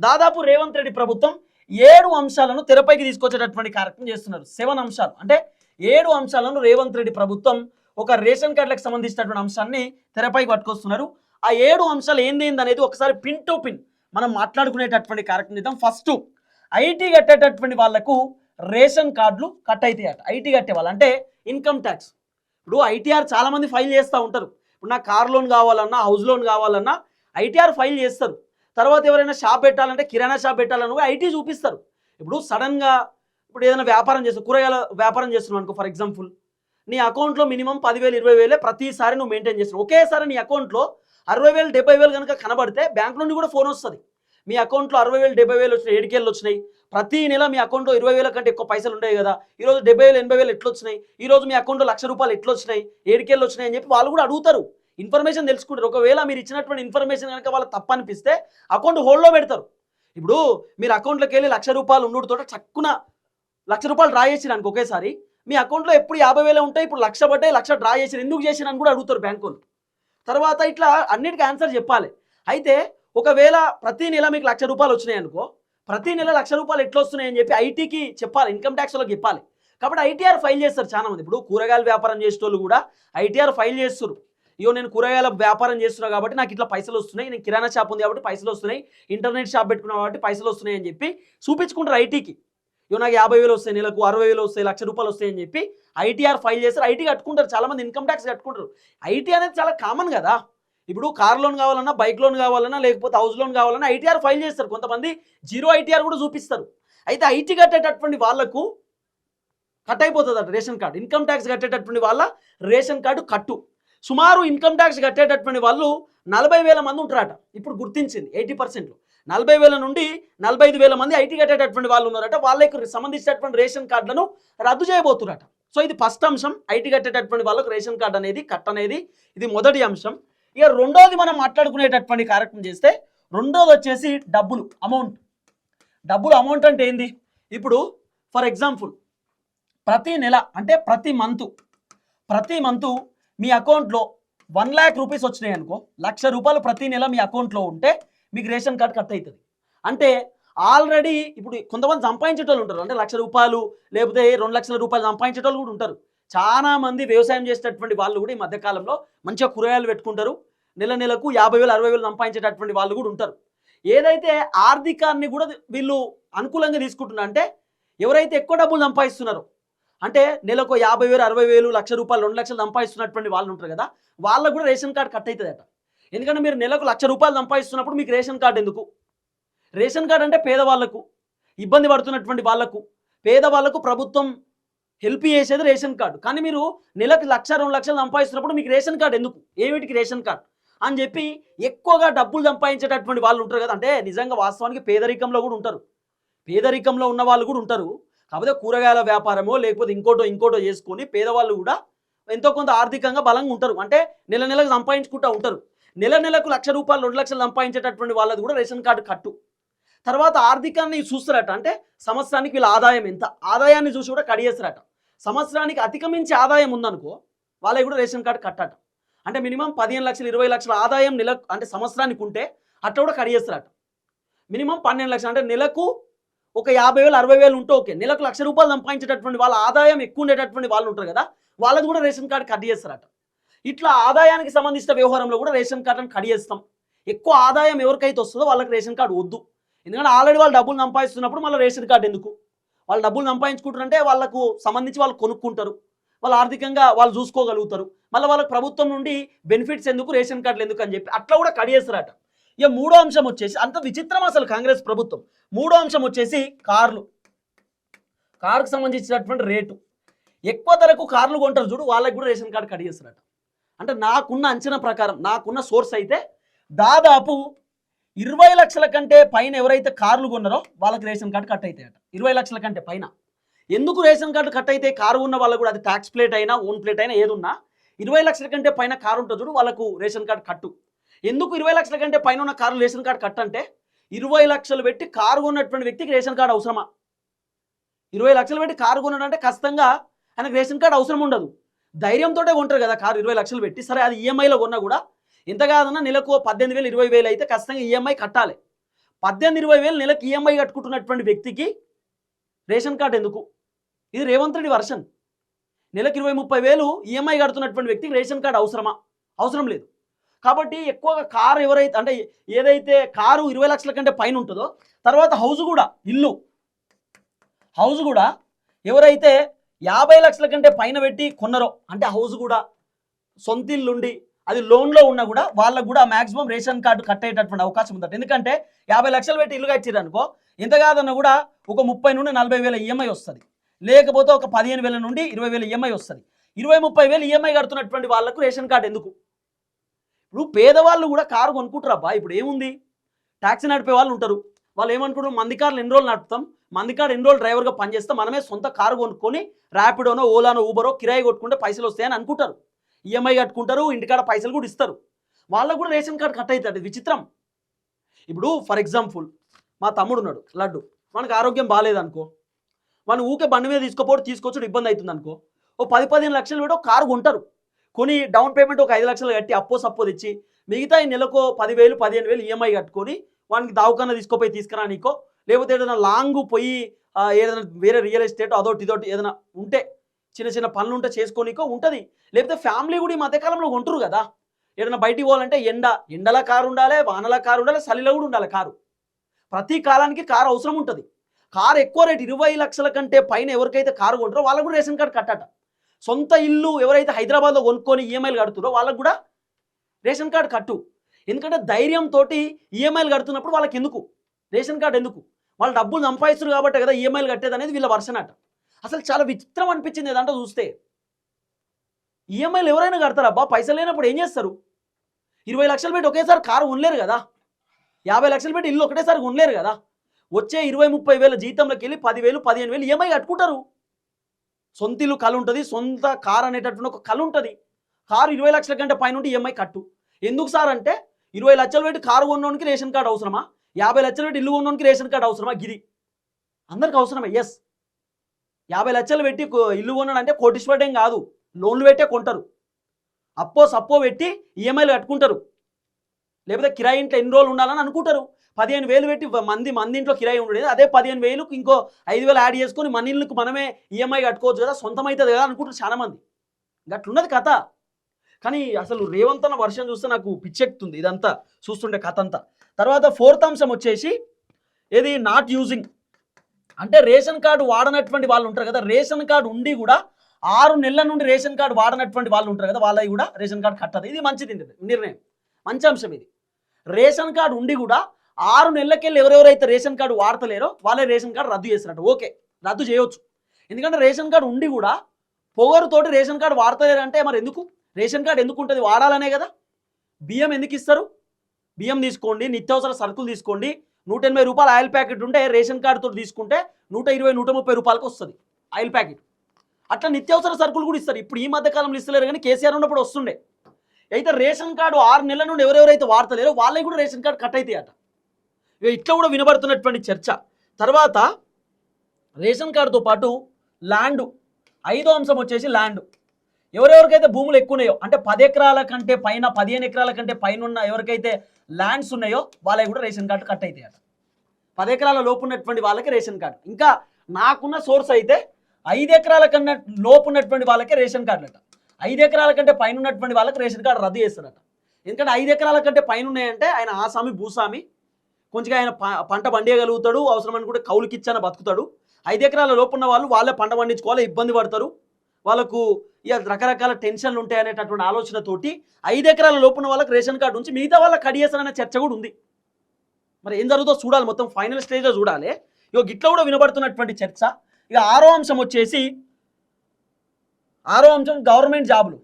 దాదాపు రేవంత్ రెడ్డి ప్రభుత్వం 7 అంశాలను తెరపైకి తీసుకొచ్చేటటువంటి కార్యక్రమం చేస్తున్నారు. 7 అంశాలు అంటే 7 అంశాలను రేవంత్ రెడ్డి ప్రభుత్వం ఒక రేషన్ కార్డులకు సంబంధించినటువంటి అంశాన్ని తెరపైకి పట్టుకొస్తున్నారు. ఆ 7 అంశాలు ఏంది అనేది ఒకసారి పిన్ టు పిన్ మనం మాట్లాడుకునేటటువంటి కార్యక్రమం చేద్దాం. ఫస్ట్ ఐటీ కట్టేటటువంటి వాళ్లకు రేషన్ కార్డులు కట్ అవుతాయట. ఐటీ కట్టే వాళ్ళు అంటే ఇన్కమ్ ట్యాక్స్. ఇప్పుడు ఐటీఆర్ చాలా మంది ఫైల్ చేస్తూ ఉంటారు. ఇప్పుడు నాకు కార్ లోన్ కావాలన్నా, హౌస్ లోన్ కావాలన్నా ఐటీఆర్ ఫైల్ చేస్తారు. తర్వాత ఎవరైనా షాప్ పెట్టాలంటే, కిరాణా షాప్ పెట్టాలన్నా కూడా ఐటీ చూపిస్తారు. ఇప్పుడు సడన్గా ఇప్పుడు ఏదైనా వ్యాపారం చేస్తావు, కూరగాయల వ్యాపారం చేస్తున్నావు అనుకో, ఫర్ ఎగ్జాంపుల్ నీ అకౌంట్లో మినిమం 10,000 20,000 ప్రతిసారి నువ్వు మెయింటైన్ చేస్తున్నావు. ఒకేసారి నీ అకౌంట్లో 60,000 70,000 కనుక కనబడితే బ్యాంక్ నుండి కూడా ఫోన్ వస్తుంది. మీ అకౌంట్లో 60,000 70,000 వచ్చినాయి, 7,000 వచ్చినాయి. ప్రతి నెల మీ అకౌంట్లో 20,000 కంటే ఎక్కువ పైసలు ఉండేవి కదా, ఈరోజు 70,000 80,000 ఎట్లా వచ్చినాయి, ఈరోజు మీ అకౌంట్లో ₹1,00,000 ఎట్లా వచ్చినాయి, 7,000 వచ్చినాయి అని చెప్పి వాళ్ళు కూడా అడుగుతారు. ఇన్ఫర్మేషన్ తెలుసుకుంటారు. ఒకవేళ మీరు ఇచ్చినటువంటి ఇన్ఫర్మేషన్ కనుక వాళ్ళు తప్పనిపిస్తే అకౌంట్ హోల్డ్లో పెడతారు. ఇప్పుడు మీరు అకౌంట్లోకి వెళ్ళి ₹1,00,000 ఉండుతో చక్కున ₹1,00,000 డ్రా చేసిరు అనుకో ఒకేసారి, మీ అకౌంట్లో ఎప్పుడు 50,000 ఉంటాయి, ఇప్పుడు 1,00,000 పడ్డాయి, 1,00,000 డ్రా చేసిరు, ఎందుకు చేసిరు అని కూడా అడుగుతారు బ్యాంకు వాళ్ళు. తర్వాత ఇట్లా అన్నిటికీ ఆన్సర్ చెప్పాలి. అయితే ఒకవేళ ప్రతి నెల మీకు ₹1,00,000 వచ్చినాయి అనుకో, ప్రతి నెల ₹1,00,000 ఎట్లా వస్తున్నాయి అని చెప్పి ఐటీకి చెప్పాలి, ఇన్కమ్ ట్యాక్స్ వాళ్ళకి చెప్పాలి. కాబట్టి ఐటీఆర్ ఫైల్ చేస్తారు చాలా మంది. ఇప్పుడు కూరగాయల వ్యాపారం చేసేటోళ్ళు కూడా ఐటీఆర్ ఫైల్ చేస్తారు. ఇయో నేను కూరగాయల వ్యాపారం చేస్తున్నా కాబట్టి నాకు ఇట్లా పైసలు వస్తున్నాయి, నేను కిరాణా షాప్ ఉంది కాబట్టి పైసలు వస్తున్నాయి, ఇంటర్నెట్ షాప్ పెట్టుకున్నా కాబట్టి పైసలు వస్తున్నాయి అని చెప్పి చూపించుకుంటారు ఐటీకి. ఇవో నాకు 50,000 వస్తాయి, నెలకు 60,000 వస్తాయి, ₹1,00,000 వస్తాయి అని చెప్పి ఐటీఆర్ ఫైల్ చేస్తారు. ఐటీ కట్టుకుంటారు చాలా మంది, ఇన్కమ్ ట్యాక్స్ కట్టుకుంటారు. ఐటీ అనేది చాలా కామన్ కదా. ఇప్పుడు కార్ లోన్ కావాలన్నా, బైక్ లోన్ కావాలన్నా, లేకపోతే హౌస్ లోన్ కావాలన్నా ఐటీఆర్ ఫైల్ చేస్తారు. కొంతమంది జీరో ఐటీఆర్ కూడా చూపిస్తారు. అయితే ఐటీ కట్టేటటువంటి వాళ్లకు కట్ అయిపోతుంది అట రేషన్ కార్డు. ఇన్కమ్ ట్యాక్స్ కట్టేటటువంటి వాళ్ళ రేషన్ కార్డు కట్టు. సుమారు ఇన్కమ్ ట్యాక్స్ కట్టేటటువంటి వాళ్ళు 40,000 మంది ఉంటారట. ఇప్పుడు గుర్తించింది 80%లో 40,000 నుండి 45,000 మంది ఐటీ కట్టేటటువంటి వాళ్ళు ఉన్నారట. వాళ్ళకి సంబంధించినటువంటి రేషన్ కార్డులను రద్దు చేయబోతున్నారట. సో ఇది ఫస్ట్ అంశం, ఐటీ కట్టేటటువంటి వాళ్ళకు రేషన్ కార్డు అనేది కట్ అనేది, ఇది మొదటి అంశం. ఇక రెండోది మనం మాట్లాడుకునేటటువంటి కార్యక్రమం చేస్తే, రెండోది వచ్చేసి డబ్బులు, అమౌంట్ అంటే ఏంది? ఇప్పుడు ఫర్ ఎగ్జాంపుల్ ప్రతి నెల అంటే ప్రతి మంతు మీ అకౌంట్లో 1,00,000 రూపీస్ వచ్చినాయి అనుకో, ₹1,00,000 ప్రతి నెల మీ అకౌంట్లో ఉంటే మీకు రేషన్ కార్డు కట్ అవుతుంది. అంటే ఆల్రెడీ ఇప్పుడు కొంతమంది సంపాదించేటోళ్ళు ఉంటారు, అంటే ₹1,00,000 లేకపోతే ₹2,00,000 సంపాదించేటోళ్ళు కూడా ఉంటారు. చాలా మంది వ్యవసాయం చేసేటటువంటి వాళ్ళు కూడా ఈ మధ్యకాలంలో మంచిగా కూరగాయలు పెట్టుకుంటారు. నెలకు 50,000 60,000 సంపాదించేటటువంటి వాళ్ళు కూడా ఉంటారు. ఏదైతే ఆర్థికాన్ని కూడా వీళ్ళు అనుకూలంగా తీసుకుంటున్నారు అంటే, ఎవరైతే ఎక్కువ డబ్బులు సంపాదిస్తున్నారో, అంటే నెలకు 50,000 60,000 ₹1,00,000 2,00,000 సంపాదిస్తున్నటువంటి వాళ్ళు ఉంటారు కదా, వాళ్ళకు కూడా రేషన్ కార్డు కట్ అవుతుందట. ఎందుకంటే మీరు నెలకు ₹1,00,000 సంపాదిస్తున్నప్పుడు మీకు రేషన్ కార్డు ఎందుకు? రేషన్ కార్డు అంటే పేదవాళ్లకు, ఇబ్బంది పడుతున్నటువంటి వాళ్లకు, పేదవాళ్లకు ప్రభుత్వం హెల్ప్ చేసేది రేషన్ కార్డు. కానీ మీరు నెలకు 1,00,000 2,00,000 సంపాదిస్తున్నప్పుడు మీకు రేషన్ కార్డు ఎందుకు? ఏమిటికి రేషన్ కార్డు అని చెప్పి ఎక్కువగా డబ్బులు సంపాదించేటటువంటి వాళ్ళు ఉంటారు కదా. అంటే నిజంగా వాస్తవానికి పేదరికంలో కూడా ఉంటారు, పేదరికంలో ఉన్న వాళ్ళు కూడా ఉంటారు. కాకపోతే కూరగాయల వ్యాపారమో లేకపోతే ఇంకోటో చేసుకొని పేదవాళ్ళు కూడా ఎంతో కొంత ఆర్థికంగా బలంగా ఉంటారు. అంటే నెలకు సంపాదించుకుంటూ ఉంటారు. నెలకు ₹1,00,000 2,00,000 సంపాదించేటటువంటి వాళ్ళది కూడా రేషన్ కార్డు కట్టు. తర్వాత ఆర్థికాన్ని చూస్తారట, అంటే సంవత్సరానికి వీళ్ళ ఆదాయం ఎంత, ఆదాయాన్ని చూసి కూడా కడిగేస్తారట. సంవత్సరానికి అధికమించి ఆదాయం ఉందనుకో, వాళ్ళకి కూడా రేషన్ కార్డు కట్టట. అంటే మినిమం 15 లక్షలు 20 లక్షల ఆదాయం నెలకు అంటే సంవత్సరానికి ఉంటే అట్లా కూడా కడిగేస్తారట. మినిమం 12 లక్షలు అంటే నెలకు ఒక 50,000 60,000 ఉంటే ఓకే, నెలకు ₹1,00,000 సంపాదించేటటువంటి వాళ్ళ ఆదాయం ఎక్కువ ఉండేటటువంటి వాళ్ళు ఉంటారు కదా, వాళ్ళది కూడా రేషన్ కార్డు కట్ చేస్తారట. ఇట్లా ఆదాయానికి సంబంధించిన వ్యవహారంలో కూడా రేషన్ కార్డును కట్ చేస్తాం. ఎక్కువ ఆదాయం ఎవరికైతే వస్తుందో వాళ్ళకి రేషన్ కార్డు వద్దు. ఎందుకంటే ఆల్రెడీ వాళ్ళు డబ్బులు సంపాదిస్తున్నప్పుడు మళ్ళీ రేషన్ కార్డు ఎందుకు? వాళ్ళు డబ్బులు సంపాదించుకుంటారంటే వాళ్ళకు సంబంధించి వాళ్ళు కొనుక్కుంటారు, వాళ్ళు ఆర్థికంగా వాళ్ళు చూసుకోగలుగుతారు. మళ్ళీ వాళ్ళకి ప్రభుత్వం నుండి బెనిఫిట్స్ ఎందుకు, రేషన్ కార్డులు ఎందుకు అని చెప్పి అట్లా కూడా కట్ చేస్తారట. ఇక మూడో అంశం వచ్చేసి, అంత విచిత్రం అసలు కాంగ్రెస్ ప్రభుత్వం. మూడో అంశం వచ్చేసి కారుకు సంబంధించినటువంటి రేటు. ఎక్కువ ధరకు కార్లు కొంటారు చూడు, వాళ్ళకి కూడా రేషన్ కార్డు కట్ చేస్తారట. అంటే నాకున్న అంచనా ప్రకారం, నాకున్న సోర్స్ అయితే దాదాపు 20 లక్షల కంటే పైన ఎవరైతే కార్లు కొన్నారో వాళ్ళకి రేషన్ కార్డు కట్ అవుతాయట. 20 లక్షల కంటే పైన. ఎందుకు రేషన్ కార్డు కట్ అయితే? కారు ఉన్న వాళ్ళకు కూడా, అది ట్యాక్స్ ప్లేట్ అయినా ఓన్ ప్లేట్ అయినా ఏదున్నా 20 లక్షల కంటే పైన కారు ఉంటుంది చూడు, వాళ్ళకు రేషన్ కార్డు కట్టు. ఎందుకు 20 లక్షల కంటే పైన ఉన్న కారు రేషన్ కార్డు కట్ అంటే, 20 లక్షలు పెట్టి కారు కొన్నటువంటి వ్యక్తికి రేషన్ కార్డు అవసరమా? 20 లక్షలు పెట్టి కారు కొన్నాడంటే ఖచ్చితంగా ఆయనకు రేషన్ కార్డు అవసరం ఉండదు. ధైర్యంతో కొంటారు కదా కారు 20 లక్షలు పెట్టి. సరే అది ఈఎంఐలో కొన్నా కూడా ఎంత కాదన్నా నెలకు 18,000 20,000 అయితే ఖచ్చితంగా ఈఎంఐ కట్టాలి. 18-20 వేలు నెలకు ఈఎంఐ కట్టుకుంటున్నటువంటి వ్యక్తికి రేషన్ కార్డు ఎందుకు? ఇది రేవంత్ రెడ్డి వర్షన్. నెలకు 20-30 వేలు ఈఎంఐ కడుతున్నటువంటి వ్యక్తికి రేషన్ కార్డు అవసరమా? అవసరం లేదు. కాబట్టి ఎక్కువగా కారు ఎవరైతే అంటే ఏదైతే కారు 20 లక్షల కంటే పైన ఉంటుందో, తర్వాత హౌస్ కూడా హౌస్ కూడా ఎవరైతే 50 లక్షల కంటే పైన పెట్టి కొన్నారో, అంటే హౌస్ కూడా సొంత ఇల్లుండి అది లోన్లో ఉన్నా కూడా వాళ్ళకు కూడా మ్యాక్సిమం రేషన్ కార్డు కట్ అయ్యేటటువంటి అవకాశం ఉందట. ఎందుకంటే 50 లక్షలు పెట్టి ఇల్లు కట్టిరు అనుకో, ఎంత కాదన్నా కూడా ఒక 30 నుండి 40 వేల ఈఎంఐ వస్తుంది, లేకపోతే ఒక 15,000 నుండి 20,000 ఈఎంఐ వస్తుంది. 20-30 వేలు ఈఎంఐ కడుతున్నటువంటి వాళ్ళకు రేషన్ కార్డు ఎందుకు? ఇప్పుడు పేదవాళ్ళు కూడా కారు కొనుక్కుంటారు అబ్బా. ఇప్పుడు ఏముంది, ట్యాక్సీ నడిపే వాళ్ళు ఉంటారు, వాళ్ళు ఏమనుకుంటారు, మంది కార్లు ఎన్ని రోజులు నడుపుతాం, మంది కారు ఎన్ని రోజులు డ్రైవర్గా పనిచేస్తాం, మనమే సొంత కారు కొనుక్కొని ర్యాపిడోనో ఓలానో ఊబరో కిరాయి కొట్టుకుంటే పైసలు వస్తాయని అనుకుంటారు. ఈఎంఐ కట్టుకుంటారు, ఇంటికాడ పైసలు కూడా ఇస్తారు, వాళ్ళకు కూడా రేషన్ కార్డు కట్ అవుతుంది. విచిత్రం. ఇప్పుడు ఫర్ ఎగ్జాంపుల్ మా తమ్ముడు ఉన్నాడు లడ్డు, మనకు ఆరోగ్యం బాగాలేదనుకో, మన ఊకే బండి మీద తీసుకొచ్చుడు ఇబ్బంది అవుతుంది అనుకో, ఓ 10-15 లక్షలు పెట్టి ఒక కారు కొంటారు, కొని డౌన్ పేమెంట్ ఒక 5 లక్షలు కట్టి సప్పో తెచ్చి మిగతా ఈ నెలకు 10,000-15,000 ఈఎంఐ కట్టుకొని వానికి దావకన్నా తీసుకురా నీకో, లేకపోతే ఏదైనా లాంగ్ పోయి ఏదైనా వేరే రియల్ ఎస్టేట్ అదొకటి ఇదొకటి ఏదైనా ఉంటే చిన్న చిన్న పనులు ఉంటే చేసుకోనికో ఉంటుంది. లేకపోతే ఫ్యామిలీ కూడా ఈ మధ్యకాలంలో కొంటారు కదా, ఏదైనా బయటికి పోవాలంటే ఎండల కారు ఉండాలి, వానల కారు ఉండాలి, చలిలో కూడా ఉండాలి కారు. ప్రతి కాలానికి కారు అవసరం ఉంటుంది. కారు ఎక్కువ రేటు 20 లక్షల కంటే పైన ఎవరికైతే కారు కొంటారో వాళ్ళకు కూడా రేషన్ కార్డు కట్టట. సొంత ఇల్లు ఎవరైతే హైదరాబాద్లో కొనుక్కొని ఈఎంఐలు కడుతున్నారో వాళ్ళకు కూడా రేషన్ కార్డు కట్టు. ఎందుకంటే ధైర్యంతో ఈఎంఐలు కడుతున్నప్పుడు వాళ్ళకి ఎందుకు రేషన్ కార్డు ఎందుకు? వాళ్ళు డబ్బులు సంపాదిస్తారు కాబట్టి కదా ఈఎంఐలు కట్టేది అనేది వీళ్ళ వర్షన్ అట. అసలు చాలా విచిత్రం అనిపించింది ఏదంటే చూస్తే. ఈఎంఐలు ఎవరైనా కడతారబ్బా, పైసలు లేనప్పుడు ఏం చేస్తారు? 20 లక్షలు పెట్టి ఒకేసారి కారు కొనలేరు కదా, 50 లక్షలు పెట్టి ఇల్లు ఒకటేసారి కొనలేరు కదా. వచ్చే 20-30 వేల జీతంలోకి వెళ్ళి 10,000-15,000 ఈఎంఐ కట్టుకుంటారు. సొంత ఇల్లు కళ ఉంటుంది, సొంత కారు అనేటటువంటి ఒక కళ ఉంటుంది. కారు 20 లక్షల కంటే పైన ఉంటే ఈఎంఐ కట్టు. ఎందుకు సార్ అంటే 20 లక్షలు పెట్టి కారు కొన్నోనికి రేషన్ కార్డు అవసరమా, 50 లక్షలు పెట్టి ఇల్లు కొన్నోనికి రేషన్ కార్డు అవసరమా? గిది అందరికి అవసరమే. ఎస్, 50 లక్షలు పెట్టి ఇల్లు కొన్నాడు అంటే కోటీశ్వరుడేం కాదు, లోన్లు పెట్టే కొంటారు, సప్పో పెట్టి ఈఎంఐలు కట్టుకుంటారు, లేకపోతే కిరాయి ఇంట్లో ఎన్ని రోజులు ఉండాలని అనుకుంటారు. 15,000 పెట్టి మంది ఇంట్లో కిరాయి ఉండేది, అదే 15,000కు ఇంకో 5,000 యాడ్ చేసుకొని మన ఇళ్ళకు మనమే ఈఎంఐ కట్టుకోవచ్చు కదా, సొంతం అవుతుంది కదా అనుకుంటారు చాలామంది. గట్లున్నది కథ. కానీ అసలు రేవంత్ అన్న వర్షం చూస్తే నాకు పిచ్చెక్కుతుంది ఇదంతా చూస్తుంటే కథ అంతా. తర్వాత 4th అంశం వచ్చేసి ఏది నాట్ యూజింగ్, అంటే రేషన్ కార్డు వాడనటువంటి వాళ్ళు ఉంటారు కదా, రేషన్ కార్డు ఉండి కూడా 6 నెలల నుండి రేషన్ కార్డు వాడనటువంటి వాళ్ళు ఉంటారు కదా, వాళ్ళవి కూడా రేషన్ కార్డు కట్టదు. ఇది మంచిది నిర్ణయం, మంచి అంశం ఇది. రేషన్ కార్డు ఉండి కూడా 6 నెలలకెళ్ళి ఎవరెవరైతే రేషన్ కార్డు వాడతలేరో వాళ్ళే రేషన్ కార్డు రద్దు చేస్తున్నట్టు. ఓకే, రద్దు చేయవచ్చు. ఎందుకంటే రేషన్ కార్డు ఉండి కూడా పొగరుతోటి రేషన్ కార్డు వాడతలేరంటే మరి ఎందుకు? రేషన్ కార్డు ఎందుకు ఉంటుంది? వాడాలనే కదా. బియ్యం ఎందుకు ఇస్తారు? బియ్యం తీసుకోండి, నిత్యావసర సరుకులు తీసుకోండి, 180 రూపాయల ఆయిల్ ప్యాకెట్ ఉంటే రేషన్ కార్డుతో తీసుకుంటే 120-130 రూపాయలకు వస్తుంది ఆయిల్ ప్యాకెట్. అట్లా నిత్యావసర సరుకులు కూడా ఇస్తారు. ఇప్పుడు ఈ మధ్యకాలంలో ఇస్తలేరు కానీ కేసీఆర్ ఉన్నప్పుడు వస్తుండే. అయితే రేషన్ కార్డు 6 నెలల నుండి ఎవరెవరైతే వాడతలేరో వాళ్ళకి కూడా రేషన్ కార్డు కట్ అవుతాయి అట. ఇట్లా కూడా వినబడుతున్నటువంటి చర్చ. తర్వాత రేషన్ కార్డుతో పాటు ల్యాండ్, 5వ అంశం వచ్చేసి ల్యాండ్. ఎవరెవరికైతే భూములు ఎక్కువ ఉన్నాయో, అంటే 10 ఎకరాల కంటే పైన 15 ఎకరాల కంటే పైన ఉన్న ఎవరికైతే ల్యాండ్స్ ఉన్నాయో వాళ్ళకి కూడా రేషన్ కార్డు కట్ అవుతాయి అట. 10 ఎకరాల లోపు ఉన్నటువంటి వాళ్ళకి రేషన్ కార్డు. ఇంకా నాకున్న సోర్స్ అయితే 5 ఎకరాల కన్నా లోపు ఉన్నటువంటి వాళ్ళకే రేషన్ కార్డులు అట. 5 ఎకరాల కంటే పైన ఉన్నటువంటి వాళ్ళకి రేషన్ కార్డు రద్దు చేస్తారట. ఎందుకంటే 5 ఎకరాల కంటే పైన ఉన్నాయంటే ఆయన ఆసామి భూస్వామి, కొంచెంగా ఆయన పంట పండియగలుగుతాడు, అవసరం అనుకుంటే కౌలుకిచ్చాన బతుకుతాడు. 5 ఎకరాల లోపు ఉన్న వాళ్ళు వాళ్ళే పంట పండించుకోవాలి, ఇబ్బంది పడతారు, వాళ్ళకు ఇక రకరకాల టెన్షన్లు ఉంటాయి అనేటటువంటి ఆలోచనతోటి 5 ఎకరాల లోపున్న వాళ్ళకి రేషన్ కార్డు ఉంచి మిగతా వాళ్ళకి కడియేస్తారనే చర్చ కూడా ఉంది. మరి ఏం జరుగుతుందో చూడాలి, మొత్తం ఫైనల్ స్టేజ్లో చూడాలి. ఇక గిట్లా కూడా వినబడుతున్నటువంటి చర్చ. ఇక 6వ అంశం వచ్చేసి గవర్నమెంట్ జాబులు.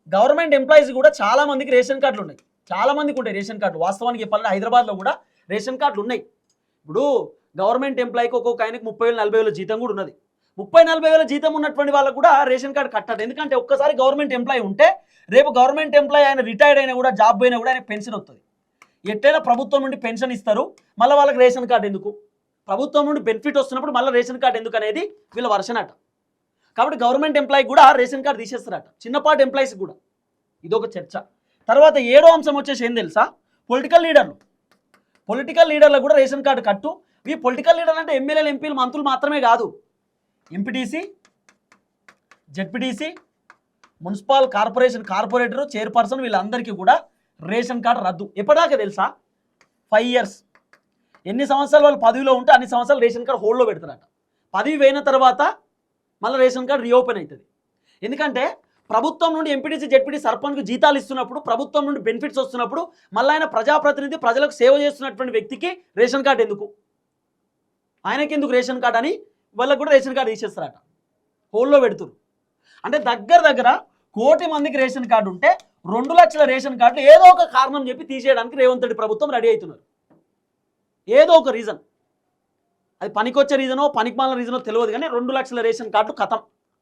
గవర్నమెంట్ ఎంప్లాయీస్ కూడా చాలా మందికి రేషన్ కార్డులు ఉన్నాయి, చాలా మందికి ఉంటాయి రేషన్ కార్డు. వాస్తవానికి చెప్పాలంటే హైదరాబాద్లో కూడా రేషన్ కార్డులు ఉన్నాయి. ఇప్పుడు గవర్నమెంట్ ఎంప్లాయీకి ఒక్కొక్క ఆయనకి 30,000-40,000 జీతం కూడా ఉన్నది. 30,000-40,000 జీతం ఉన్నటువంటి వాళ్ళకు కూడా రేషన్ కార్డు కట్టాలి. ఎందుకంటే ఒక్కసారి గవర్నమెంట్ ఎంప్లాయీ ఉంటే రేపు గవర్నమెంట్ ఎంప్లాయీ ఆయన రిటైర్డ్ అయినా కూడా, జాబ్ పోయినా కూడా ఆయన పెన్షన్ వస్తుంది. ఎట్లయినా ప్రభుత్వం నుండి పెన్షన్ ఇస్తారు, మళ్ళీ వాళ్ళకి రేషన్ కార్డు ఎందుకు? ప్రభుత్వం నుండి బెనిఫిట్ వస్తున్నప్పుడు మళ్ళీ రేషన్ కార్డు ఎందుకు అనేది వీళ్ళ వర్షన్ అట. కాబట్టి గవర్నమెంట్ ఎంప్లాయీ కూడా రేషన్ కార్డు తీసేస్తారట, చిన్నపాటి ఎంప్లాయీస్ కూడా. ఇదొక చర్చ. తర్వాత 7వ అంశం వచ్చేసి ఏం తెలుసా? పొలిటికల్ పొలిటికల్ లీడర్లకు కూడా రేషన్ కార్డు కట్టు. ఈ పొలిటికల్ లీడర్ అంటే ఎమ్మెల్యేలు, ఎంపీలు, మంత్రులు మాత్రమే కాదు, MPTC, ZPTC, municipal corporation corporator, chairperson, వీళ్ళందరికీ కూడా రేషన్ కార్డు రద్దు. ఎప్పటిదాకా తెలుసా? 5 years. ఎన్ని సంవత్సరాలు వాళ్ళు పదవిలో ఉంటే అన్ని సంవత్సరాలు రేషన్ కార్డు హోల్డ్లో పెడతారట. పదవి పోయిన తర్వాత మళ్ళీ రేషన్ కార్డు రీఓపెన్ అవుతుంది. ఎందుకంటే ప్రభుత్వం నుండి ఎంపీటీసీ, జెడ్పీటీ, సర్పంచ్కు జీతాలు ఇస్తున్నప్పుడు, ప్రభుత్వం నుండి బెనిఫిట్స్ వస్తున్నప్పుడు మళ్ళీ ఆయన ప్రజాప్రతినిధి, ప్రజలకు సేవ చేస్తున్నటువంటి వ్యక్తికి రేషన్ కార్డు ఎందుకు, ఆయనకి ఎందుకు రేషన్ కార్డు అని వాళ్ళకు కూడా రేషన్ కార్డు తీసేస్తారట, హోల్డ్లో పెడుతురు. అంటే దగ్గర 1 కోటి మందికి రేషన్ కార్డు ఉంటే 2 లక్షల రేషన్ కార్డులు ఏదో ఒక కారణం చెప్పి తీసేయడానికి రేవంత్ రెడ్డి ప్రభుత్వం రెడీ అవుతున్నారు. ఏదో ఒక రీజన్, అది పనికొచ్చే రీజనో పనికిమాలిన రీజనో తెలియదు, కానీ 2 లక్షల రేషన్ కార్డులు ఖతం.